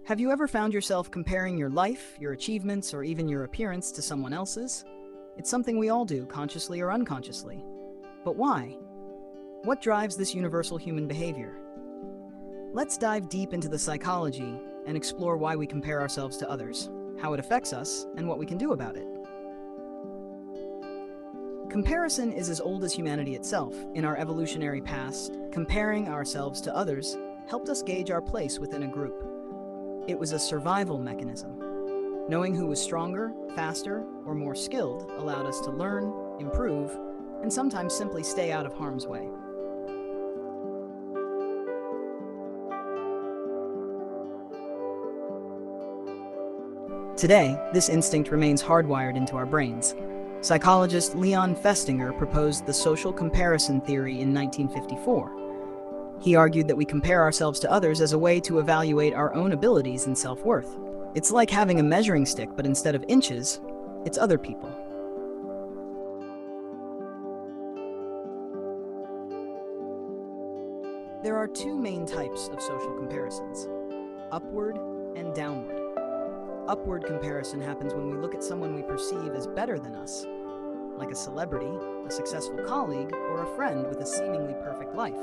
Have you ever found yourself comparing your life, your achievements, or even your appearance to someone else's? It's something we all do, consciously or unconsciously. But why? What drives this universal human behavior? Let's dive deep into the psychology and explore why we compare ourselves to others, how it affects us, and what we can do about it. Comparison is as old as humanity itself. In our evolutionary past, comparing ourselves to others helped us gauge our place within a group. It was a survival mechanism. Knowing who was stronger, faster, or more skilled allowed us to learn, improve, and sometimes simply stay out of harm's way. Today, this instinct remains hardwired into our brains. Psychologist Leon Festinger proposed the social comparison theory in 1954. He argued that we compare ourselves to others as a way to evaluate our own abilities and self-worth. It's like having a measuring stick, but instead of inches, it's other people. There are two main types of social comparisons: upward and downward. Upward comparison happens when we look at someone we perceive as better than us, like a celebrity, a successful colleague, or a friend with a seemingly perfect life.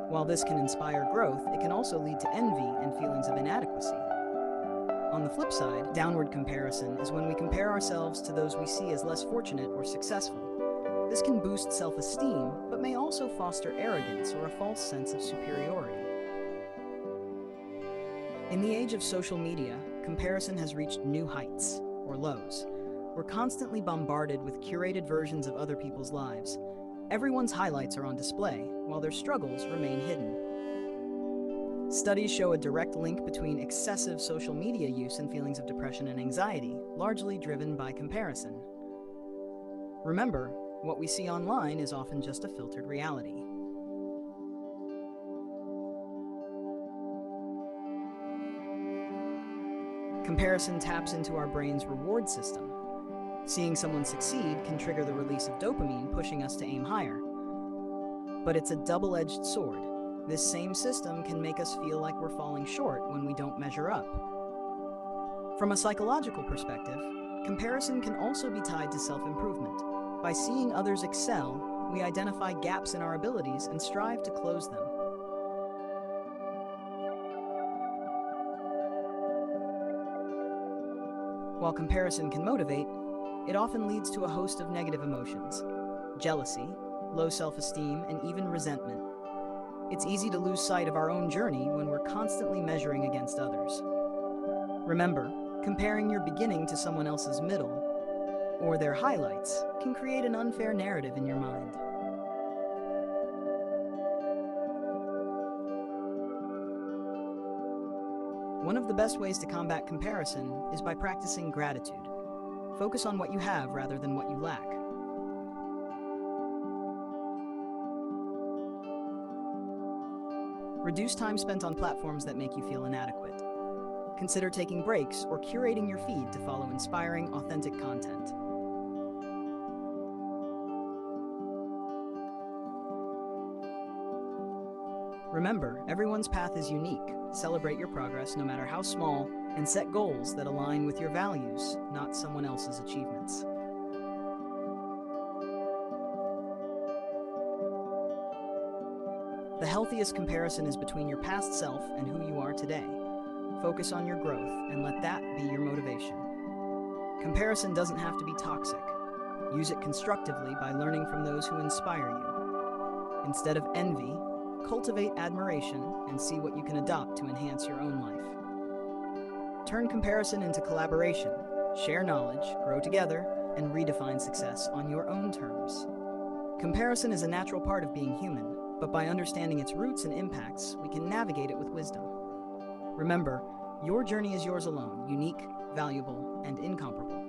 While this can inspire growth, it can also lead to envy and feelings of inadequacy. On the flip side, downward comparison is when we compare ourselves to those we see as less fortunate or successful. This can boost self-esteem, but may also foster arrogance or a false sense of superiority. In the age of social media, comparison has reached new heights, or lows. We're constantly bombarded with curated versions of other people's lives. Everyone's highlights are on display, while their struggles remain hidden. Studies show a direct link between excessive social media use and feelings of depression and anxiety, largely driven by comparison. Remember, what we see online is often just a filtered reality. Comparison taps into our brain's reward system. Seeing someone succeed can trigger the release of dopamine, pushing us to aim higher. But it's a double-edged sword. This same system can make us feel like we're falling short when we don't measure up. From a psychological perspective, comparison can also be tied to self-improvement. By seeing others excel, we identify gaps in our abilities and strive to close them. While comparison can motivate, it often leads to a host of negative emotions: jealousy, low self-esteem, and even resentment. It's easy to lose sight of our own journey when we're constantly measuring against others. Remember, comparing your beginning to someone else's middle, or their highlights, can create an unfair narrative in your mind. One of the best ways to combat comparison is by practicing gratitude. Focus on what you have rather than what you lack. Reduce time spent on platforms that make you feel inadequate. Consider taking breaks or curating your feed to follow inspiring, authentic content. Remember, everyone's path is unique. Celebrate your progress, no matter how small, and set goals that align with your values, not someone else's achievements. The healthiest comparison is between your past self and who you are today. Focus on your growth and let that be your motivation. Comparison doesn't have to be toxic. Use it constructively by learning from those who inspire you. Instead of envy, cultivate admiration and see what you can adopt to enhance your own life. Turn comparison into collaboration. Share knowledge, grow together, and redefine success on your own terms. Comparison is a natural part of being human, but by understanding its roots and impacts, we can navigate it with wisdom. Remember, your journey is yours alone, unique, valuable, and incomparable.